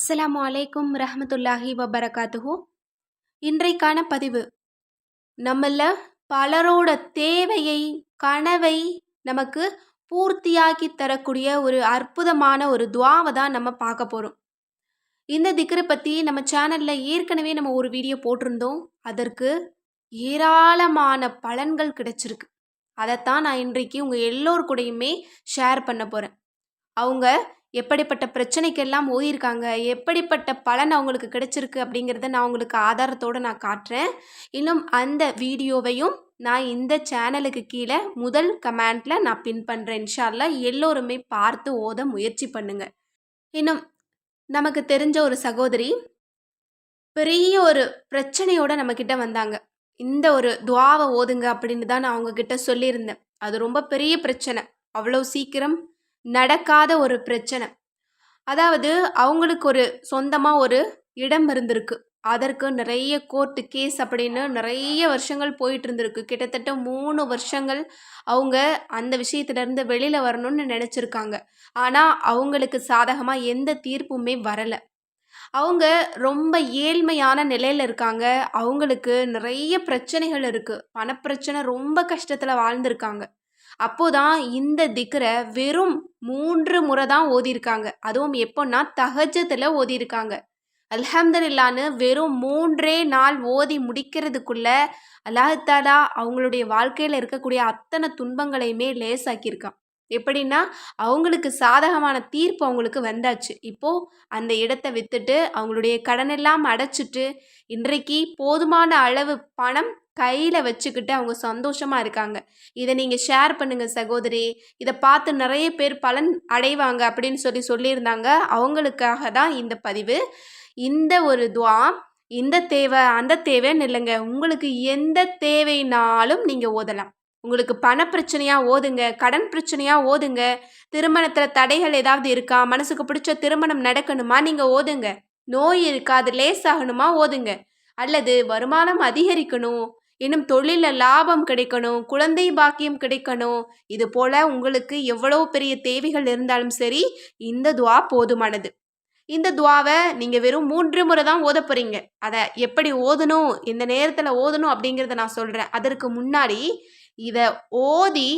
அஸ்ஸலாமு அலைக்கும் ரஹ்மத்துல்லாஹி வபரகாத்துஹு. இன்றைக்கான பதிவு நம்மள பலரோட தேவையை, கனவை நமக்கு பூர்த்தியாக்கி தரக்கூடிய ஒரு அற்புதமான ஒரு துஆவ தான் நம்ம பார்க்க போறோம். இந்த திக்ர பத்தி நம்ம சேனல்ல ஏற்கனவே நம்ம ஒரு வீடியோ போட்டிருந்தோம். அதற்கு ஏராளமான பலன்கள் கிடைச்சிருக்கு. அதத்தான் நான் இன்றைக்கு உங்க எல்லோர் கூடயுமே ஷேர் பண்ண போறேன். அவங்க எப்படிப்பட்ட பிரச்சனைக்கெல்லாம் ஓதியிருக்காங்க, எப்படிப்பட்ட பலன் அவங்களுக்கு கிடைச்சிருக்கு அப்படிங்கிறத நான் உங்களுக்கு ஆதாரத்தோட நான் காட்டுறேன். இன்னும் அந்த வீடியோவையும் நான் இந்த சேனலுக்கு கீழே முதல் கமெண்ட்ல நான் பின் பண்ணுறேன். இன்ஷா அல்லாஹ் எல்லோருமே பார்த்து ஓத முயற்சி பண்ணுங்க. இன்னும் நமக்கு தெரிஞ்ச ஒரு சகோதரி பெரிய ஒரு பிரச்சனையோட நம்மக்கிட்ட வந்தாங்க. இந்த ஒரு துஆவ ஓதுங்க அப்படின்னு தான் நான் அவங்கக்கிட்ட சொல்லியிருந்தேன். அது ரொம்ப பெரிய பிரச்சனை. அவ்வளோ சீக்கிரம் நடக்காத ஒரு பிரச்சனை. அதாவது அவங்களுக்கு ஒரு சொந்தமா ஒரு இடம் இருந்திருக்கு. அதற்கு நிறைய கோர்ட் கேஸ் அப்படின்னு நிறைய வருஷங்கள் போயிட்டு இருந்திருக்கு. கிட்டத்தட்ட 3 வருஷங்கள் அவங்க அந்த விஷயத்திலேருந்து வெளியில வரணும்னு நினைச்சிருக்காங்க. ஆனா அவங்களுக்கு சாதகமா எந்த தீர்ப்புமே வரல. அவங்க ரொம்ப ஏழ்மையான நிலையில இருக்காங்க. அவங்களுக்கு நிறைய பிரச்சனைகள் இருக்கு. பணப்பிரச்சனை ரொம்ப கஷ்டத்துல வாழ்ந்திருக்காங்க. அப்போதான் இந்த திக்ர வெறும் 3 முறை தான் ஓதியிருக்காங்க. அதுவும் எப்போன்னா தஹஜ்ஜுதுல ஓதியிருக்காங்க. அல்ஹம்துலில்லாஹ்ன்னு வெறும் 3 நாள் ஓதி முடிக்கிறதுக்குள்ள அல்லாஹ் தஆலா அவங்களுடைய வாழ்க்கையில இருக்கக்கூடிய அத்தனை துன்பங்களையுமே லேசாக்கியிருக்கான். எப்படின்னா அவங்களுக்கு சாதகமான தீர்ப்பு அவங்களுக்கு வந்தாச்சு. இப்போ அந்த இடத்த வித்துட்டு அவங்களுடைய கடனெல்லாம் அடைச்சிட்டு இன்றைக்கு போதுமான அளவு பணம் கையில வச்சுக்கிட்டு அவங்க சந்தோஷமா இருக்காங்க. இதை நீங்க ஷேர் பண்ணுங்க சகோதரி. இதை பார்த்து நிறைய பேர் பலன் அடைவாங்க அப்படின்னு சொல்லியிருந்தாங்க. அவங்களுக்காக தான் இந்த பதிவு. இந்த ஒரு துஆ இந்த தேவை அந்த தேவைன்னு இல்லைங்க. உங்களுக்கு எந்த தேவைனாலும் நீங்க ஓதலாம். உங்களுக்கு பண பிரச்சனையா ஓதுங்க, கடன் பிரச்சனையா ஓதுங்க, திருமணத்துல தடைகள் ஏதாவது இருக்கா, மனசுக்கு பிடிச்ச திருமணம் நடக்கணுமா நீங்க ஓதுங்க, நோய் இருக்கா அது லேசாகணுமா ஓதுங்க, அல்லது வருமானம் அதிகரிக்கணும், இன்னும் தொழில லாபம் கிடைக்கணும், குழந்தை பாக்கியம் கிடைக்கணும், இது போல உங்களுக்கு எவ்வளவு பெரிய தேவைகள் இருந்தாலும் சரி இந்த துஆ போதுமானது. இந்த துஆவ நீங்க வெறும் 3 முறை தான் ஓதப் போறீங்க. அத எப்படி ஓதணும், எந்த நேரத்துல ஓதணும் அப்படிங்கிறத நான் சொல்றேன். அதற்கு முன்னாடி இத ஓதி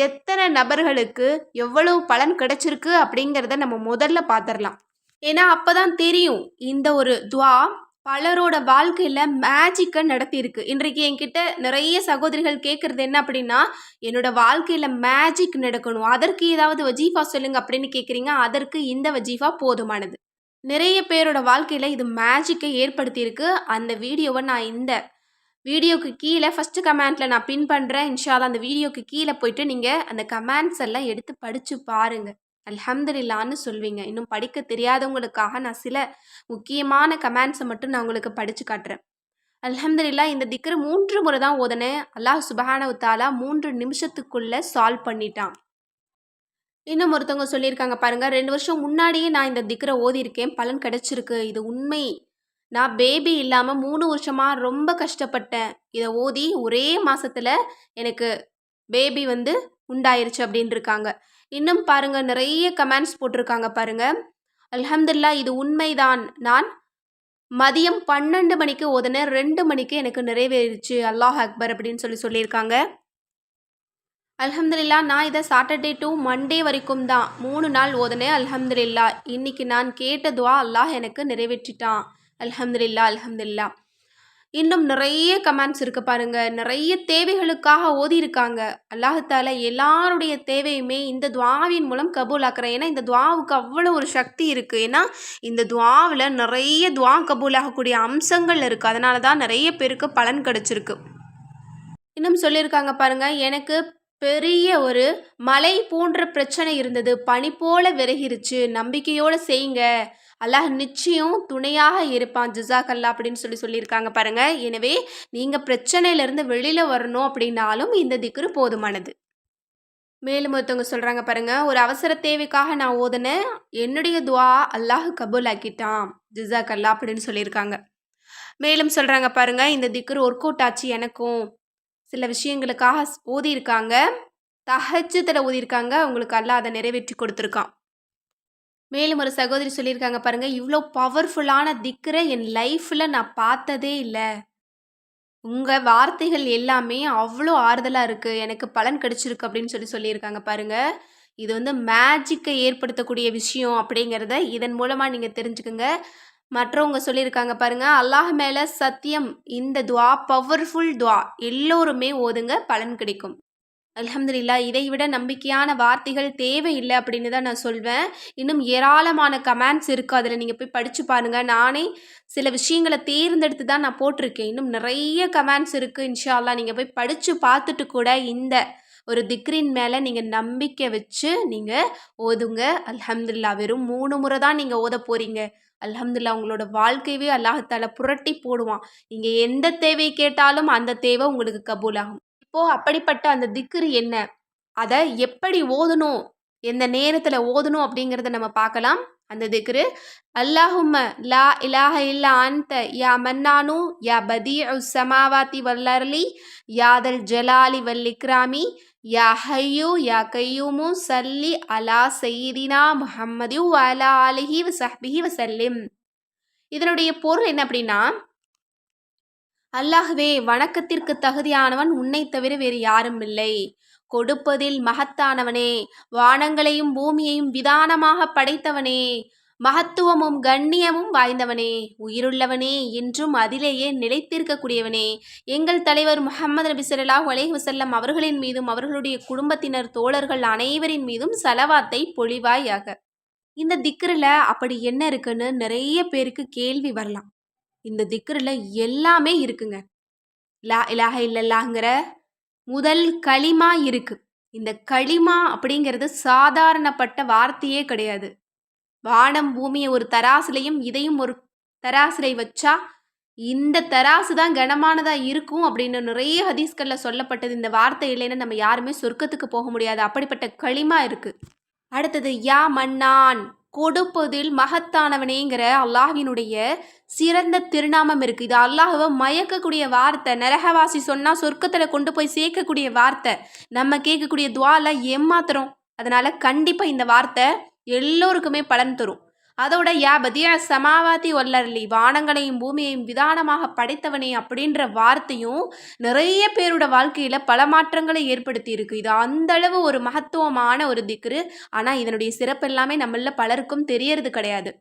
எத்தனை நபர்களுக்கு எவ்வளவு பலன் கிடைச்சிருக்கு அப்படிங்கிறத நம்ம முதல்ல பார்த்துரலாம். ஏன்னா அப்பதான் தெரியும் இந்த ஒரு துஆ பலரோட வாழ்க்கையில மேஜிக்க நடத்தியிருக்கு. இன்றைக்கு என்கிட்ட நிறைய சகோதரிகள் கேட்கறது என்ன அப்படின்னா, என்னோட வாழ்க்கையில மேஜிக் நடக்கணும். அதற்கு ஏதாவது வஜீஃபா சொல்லுங்க அப்படின்னு கேட்குறீங்க. அதற்கு இந்த வஜீஃபா போதுமானது. நிறைய பேரோட வாழ்க்கையில இது மேஜிக்கை ஏற்படுத்தியிருக்கு. அந்த வீடியோவை நான் இந்த வீடியோக்கு கீழே ஃபர்ஸ்ட் கமெண்ட்ல நான் பின் பண்றேன். இன்ஷா அல்லாஹ் அந்த வீடியோக்கு கீழே போயிட்டு நீங்க அந்த கமெண்ட்ஸ் எல்லாம் எடுத்து படிச்சு பாருங்க. அல்ஹம்துலில்லாஹ்ன்னு சொல்வீங்க. இன்னும் படிக்க தெரியாதவங்களுக்காக நான் சில முக்கியமான கமெண்ட்ஸை மட்டும் நான் உங்களுக்கு படிச்சு காட்டுறேன். அல்ஹம்துலில்லாஹ் இந்த திக்ர் 3 முறை தான் ஓதுனேன். அல்லாஹ் சுப்ஹானஹு தஆலா 3 நிமிஷத்துக்குள்ள சால்வ் பண்ணிட்டான். இன்னும் ஒருத்தவங்க சொல்லியிருக்காங்க பாருங்க, 2 வருஷம் முன்னாடியே நான் இந்த திக்ர ஓதியிருக்கேன். பலன் கிடைச்சிருக்கு. இது உண்மை. நான் பேபி இல்லாம 3 வருஷமா ரொம்ப கஷ்டப்பட்டேன். இத ஓதி ஒரே மாசத்துல எனக்கு பேபி வந்து உண்டாயிருச்சு அப்படின்னு இருக்காங்க. இன்னும் பாருங்க நிறைய கமெண்ட்ஸ் போட்டிருக்காங்க பாருங்க. அல்ஹம்துலில்லாஹ் இது உண்மைதான். நான் மதியம் 12 மணிக்கு ஓதுனேன். 2 மணிக்கு எனக்கு நிறைவேறிச்சு. அல்லாஹ் அக்பர் அப்படின்னு சொல்லியிருக்காங்க. அல்ஹம்துலில்லாஹ் நான் இதை சாட்டர்டே டு மண்டே வரைக்கும் தான் 3 நாள் ஓதுனேன். அல்ஹம்துலில்லாஹ் இன்னைக்கு நான் கேட்ட துஆ அல்லாஹ் எனக்கு நிறைவேற்றிட்டான். அல்ஹம்துலில்லாஹ் அல்ஹம்துலில்லாஹ். இன்னும் நிறைய கமெண்ட்ஸ் இருக்கு பாருங்க. நிறைய தேவைகளுக்காக ஓதியிருக்காங்க. அல்லாஹ் தஆலா எல்லாருடைய தேவையுமே இந்த துஆவின் மூலம் கபூல் ஆக்குறேன். ஏன்னா இந்த துஆவுக்கு அவ்வளோ ஒரு சக்தி இருக்கு. ஏன்னா இந்த துஆவில் நிறைய துஆ கபூல் ஆகக்கூடிய அம்சங்கள் இருக்கு. அதனால தான் நிறைய பேருக்கு பலன் கிடைச்சிருக்கு. இன்னும் சொல்லியிருக்காங்க பாருங்க, எனக்கு பெரிய ஒரு மலை போன்ற பிரச்சனை இருந்தது. பனி போல விலகிருச்சு. நம்பிக்கையோட செய்யுங்க. அல்லாஹ் நிச்சயம் துணையாக இருப்பான். ஜஸாக்கல்லாஹ் அப்படின்னு சொல்லியிருக்காங்க பாருங்க. எனவே நீங்க பிரச்சனையிலிருந்து வெளியில வரணும் அப்படின்னாலும் இந்த திக்ரு போதுமானது. மேலும் ஒருத்தவங்க சொல்றாங்க பாருங்க, ஒரு அவசர தேவைக்காக நான் ஓதுனேன். என்னுடைய துஆ அல்லாஹ் கபூல் ஆக்கிட்டான். ஜஸாக்கல்லாஹ் அப்படின்னு சொல்லியிருக்காங்க. மேலும் சொல்றாங்க பாருங்க, இந்த திக்ரு ஒர்க் அவுட் ஆச்சு எனக்கும். சில விஷயங்களுக்காக ஓதியிருக்காங்க. தஹஜ்ஜுதுல ஓதியிருக்காங்க. அவங்களுக்கு அல்லாஹ் அதை நிறைவேற்றி கொடுத்துருக்கான். மேலும் ஒரு சகோதரி சொல்லியிருக்காங்க பாருங்க, இவ்ளோ பவர்ஃபுல்லான திக்ர என் லைஃப்ல நான் பார்த்ததே இல்ல. உங்க வார்த்தைகள் எல்லாமே அவ்ளோ ஆறுதலா இருக்கு. எனக்கு பலன் கிடைச்சிருக்கு அப்படின்னு சொல்லியிருக்காங்க பாருங்க. இது வந்து மேஜிக்க ஏற்படுத்தக்கூடிய விஷயம் அப்படிங்கிறத இதன் மூலமா நீங்க தெரிஞ்சுக்கங்க. மற்றவங்க சொல்லியிருக்காங்க பாருங்க, அல்லாஹ் மேல சத்தியம் இந்த துஆ பவர்ஃபுல் துஆ. எல்லோருமே ஓதுங்க பலன் கிடைக்கும். அல்ஹம்துலில்லாஹ். இதை விட நம்பிக்கையான வார்த்தைகள் தேவையில்ல அப்படின்னு தான் நான் சொல்வேன். இன்னும் ஏராளமான கமெண்ட்ஸ் இருக்கு. அதில நீங்க போய் படிச்சு பாருங்க. நானே சில விஷயங்கள தேர்ந்தெடுத்து தான் நான் போட்டிருக்கேன். இன்னும் நிறைய கமெண்ட்ஸ் இருக்கு. இன்ஷா அல்லாஹ் நீங்க போய் படிச்சு பார்த்துட்டு கூட இந்த ஒரு திக்ரின் மேல நீங்க நம்பிக்கை வச்சு நீங்க ஓதுங்க. அல்ஹம்துலில்லாஹ். வெறும் 3 முறை தான் நீங்க ஓதப் போறீங்க. அல்ஹம்துலில்லாஹ். உங்களோட வாழ்க்கையவே அல்லாஹ் தஆலா புரட்டி போடுவான். நீங்க எந்த தேவை கேட்டாலும் அந்த தேவை உங்களுக்கு கபூலாகும். இப்போ அப்படிப்பட்ட அந்த திக்ரு என்ன? அத எப்படி ஓதணும்? எந்த நேரத்துல ஓதணும்? அப்படிங்கிறத நம்ம பார்க்கலாம். அந்த திக்ரு அல்லாஹும்ம லா இலாஹ இல்லா அன்த யா மன்னானு யா பதீஉஸ் ஸமாவாதி வல் அர்லி யா தல் ஜலாலி வல் இக்ராமி யா ஹய்யு யா கய்யூமு ஸல்லி அலா சய்யிதினா முஹம்மதி வ அலா ஆலிஹி வ ஸஹ்பிஹி வ ஸல்லிம். இதனுடைய பொருள் என்ன அப்படின்னா, அல்லாஹ்வே வணக்கத்திற்கு தகுதியானவன் உன்னைத் தவிர வேறு யாரும் இல்லை. கொடுப்பதில் மகத்தானவனே, வானங்களையும் பூமியையும் விதானமாக படைத்தவனே, மகத்துவமும் கண்ணியமும் வாய்ந்தவனே, உயிருள்ளவனே, என்றும் அதிலேயே நிலைத்திருக்கக்கூடியவனே, எங்கள் தலைவர் முஹம்மது நபி ஸல்லல்லாஹு அலைஹி வஸல்லம் அவர்களின் மீதும் அவர்களுடைய குடும்பத்தினர் தோழர்கள் அனைவரின் மீதும் ஸலவாத்தை பொழிவாயாக. இந்த திக்ருல அப்படி என்ன இருக்குன்னு நிறைய பேருக்கு கேள்வி வரலாம். இந்த திக்ருல எல்லாமே இருக்குங்க. லா இலாஹ இல்லல்லாஹ்ங்கிற முதல் களிமா இருக்கு. இந்த களிமா அப்படிங்கிறது சாதாரணப்பட்ட வார்த்தையே கிடையாது. வானம் பூமிய ஒரு தராசுலயும் இதையும் ஒரு தராசுல வச்சா இந்த தராசு தான் கனமானதா இருக்கும் அப்படின்னு நிறைய ஹதீஸ்கள்ல சொல்லப்பட்டது. இந்த வார்த்தை இல்லைன்னா நம்ம யாருமே சொர்க்கத்துக்கு போக முடியாது. அப்படிப்பட்ட களிமா இருக்கு. அடுத்தது யா மன்னான், கொடுப்பதில் மகத்தானவனேங்கிற அல்லாஹ்வினுடைய சிறந்த திருநாமம் இருக்கு. இது அல்லாஹ்வை மயக்கக்கூடிய வார்த்தை. நரகவாசி சொன்னா சொர்க்கத்துல கொண்டு போய் சேர்க்கக்கூடிய வார்த்தை. நம்ம கேட்கக்கூடிய துஆல ஏமாத்துறோம். அதனால கண்டிப்பா இந்த வார்த்தை எல்லோருக்குமே பலன் தரும். அதோட யா பதியா சமாவாதி வல்லர்லி, வானங்களையும் பூமியையும் விதானமாக படைத்தவனே அப்படின்ற வார்த்தையும் நிறைய பேரோட வாழ்க்கையில பல மாற்றங்களை ஏற்படுத்தி இருக்கு. இது அந்த அளவு ஒரு மகத்துவமான ஒரு திக்ரு. ஆனா இதனுடைய சிறப்பு எல்லாமே நம்மள பலருக்கும் தெரியறது கிடையாது.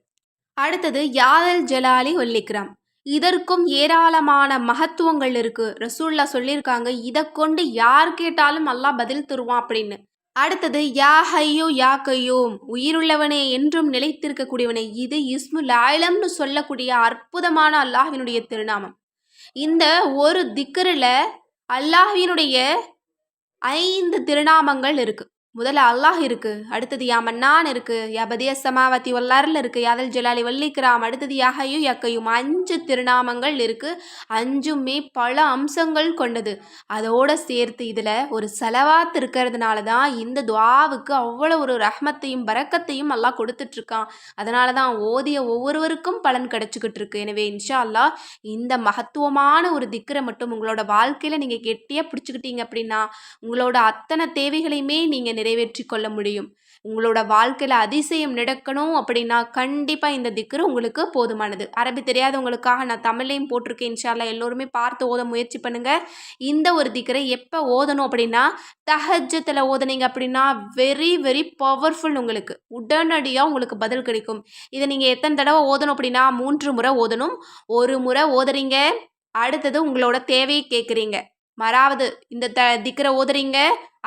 அடுத்தது யாதல் ஜலாலி வல் இக்ராம். இதற்கும் ஏராளமான மகத்துவங்கள் இருக்கு. ரசூலுல்லாஹ் சொல்லியிருக்காங்க, இதை கொண்டு யார் கேட்டாலும் அல்லாஹ் பதில் தருவான் அப்படின்னு. அடுத்தது யா ஹய்யு யா கய்யூம், உயிருள்ளவனே என்றும் நிலைத்திருக்கக்கூடியவனே. இது இஸ்முல் ஆலம்னு சொல்லக்கூடிய அற்புதமான அல்லாஹ்வினுடைய திருநாமம். இந்த ஒரு திக்ருல அல்லாஹ்வினுடைய 5 திருநாமங்கள் இருக்கு. முதல்ல அல்லாஹ் இருக்கு. அடுத்தது யா மன்னான் இருக்கு. யா பதியஸ் ஸமாவாதி வல் அர்ல் இருக்கு. யாதல் ஜலாலி வல் இக்ராம். அடுத்தது யா ஹய்யு யா கய்யூம். 5 திருநாமங்கள் இருக்கு. 5மே பல அம்சங்கள் கொண்டது. அதோட சேர்த்து இதுல ஒரு ஸலவாத் இருக்கிறதுனால தான் இந்த துஆவுக்கு அவ்வளோ ஒரு ரஹ்மத்தையும் பரக்கத்தையும் அல்லாஹ் கொடுத்துட்டு இருக்கான். அதனால தான் ஓதிய ஒவ்வொருவருக்கும் பலன் கிடைச்சுக்கிட்டு இருக்கு. எனவே இன்ஷா அல்லாஹ் இந்த மகத்துவமான ஒரு திக்ர மட்டும் உங்களோட வாழ்க்கையில நீங்க கெட்டியா பிடிச்சுக்கிட்டீங்க அப்படின்னா, உங்களோட அத்தனை தேவைகளையுமே நீங்க நிறைவேற்றிக் கொள்ள முடியும். உங்களோட வாழ்க்கையில அதிசயம் நடக்கணும் அப்படின்னா கண்டிப்பா இந்த திக்ரு உங்களுக்கு போதுமானது. அரபி தெரியாதவங்களுக்காக நான் தமிழ்லையும் போட்டிருக்கேன். இன்ஷா அல்லாஹ் எல்லோருமே பார்த்து ஓத முயற்சி பண்ணுங்க. இந்த ஒரு திக்ரை எப்போ ஓதணும் அப்படின்னா, தஹஜ்ஜுல ஓதுனீங்க அப்படின்னா வெரி வெரி பவர்ஃபுல். உங்களுக்கு உடனடியாக உங்களுக்கு பதில் கிடைக்கும். இதை நீங்க எத்தனை தடவை ஓதணும் அப்படின்னா 3 முறை ஓதணும். ஒரு முறை ஓதுறீங்க, அடுத்தது உங்களோட தேவையை கேட்குறீங்க. மறாவது இந்த திக்ர ஓதுறீங்க,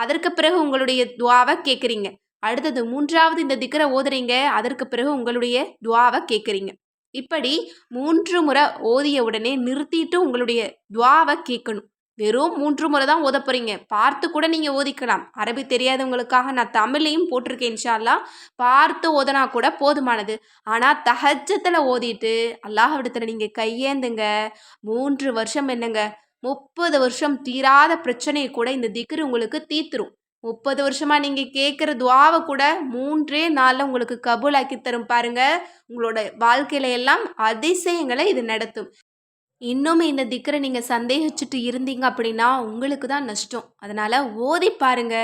அதற்கு பிறகு உங்களுடைய துஆவ கேட்குறீங்க. அடுத்தது 3வது இந்த திக்ர ஓதுறீங்க, அதற்கு பிறகு உங்களுடைய துஆவ கேட்குறீங்க. இப்படி 3 முறை ஓதிய உடனே நிறுத்திட்டு உங்களுடைய துஆவ கேட்கணும். வெறும் 3 முறை தான் ஓதப் போறீங்க. பார்த்து கூட நீங்க ஓதிக்கலாம். அரபி தெரியாதவங்களுக்காக நான் தமிழ்லையும் போட்டிருக்கேன். இன்ஷா அல்லாஹ் பார்த்து ஓதுனா கூட போதுமானது. ஆனா தஹஜ்ஜுல ஓதிட்டு அல்லாஹ்விடத்துல நீங்க கையேந்துங்க. 3 வருஷம் என்னங்க, 30 வருஷம் தீராத பிரச்சனையை கூட இந்த திக்ரு உங்களுக்கு தீர்த்துரும். 30 வருஷமா நீங்க கேட்குற துஆவ கூட 3 நாள்ல உங்களுக்கு கபூலாக்கி தரும் பாருங்க. உங்களோட வாழ்க்கையில எல்லாம் அதிசயங்களை இது நடத்தும். இன்னும் இந்த திக்ர நீங்க சந்தேகிச்சுட்டு இருந்தீங்க அப்படின்னா உங்களுக்கு தான் நஷ்டம். அதனால ஓதி பாருங்க.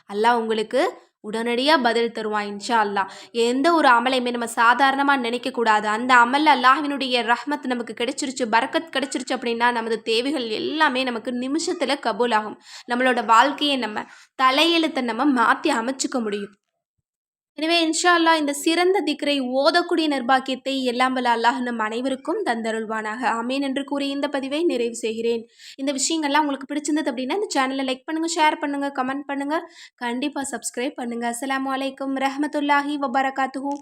அல்லாஹ் உங்களுக்கு உடனடியாக பதில் தருவான் இன்ஷா அல்லாஹ். எந்த ஒரு அமலையுமே நம்ம சாதாரணமாக நினைக்கக்கூடாது. அந்த அமல்ல அல்லாஹ்வினுடைய ரஹ்மத் நமக்கு கிடைச்சிருச்சு, பரக்கத் கிடைச்சிருச்சு அப்படின்னா நமது தேவைகள் எல்லாமே நமக்கு நிமிஷத்தில் கபூலாகும். நம்மளோட வாழ்க்கையை நம்ம தலையெழுத்தை நம்ம மாற்றி அமைச்சுக்க முடியும். எனவே இன்ஷா அல்லாஹ் இந்த சிறந்த திக்ரை ஓதக்கூடிய நிர்பாக்கியத்தை எல்லாம் வல்ல அல்லாஹ் நம் அனைவருக்கும் தந்தருள்வானாக. ஆமீன் என்று கூறி இந்த பதிவை நிறைவு செய்கிறேன். இந்த விஷயங்கள்லாம் உங்களுக்கு பிடிச்சிருந்தது அப்படின்னா இந்த சேனலை லைக் பண்ணுங்கள், ஷேர் பண்ணுங்கள், கமெண்ட் பண்ணுங்கள், கண்டிப்பாக சப்ஸ்கிரைப் பண்ணுங்கள். அஸ்ஸலாமு அலைக்கும் ரஹ்மத்துல்லாஹி வபரகாத்துஹு.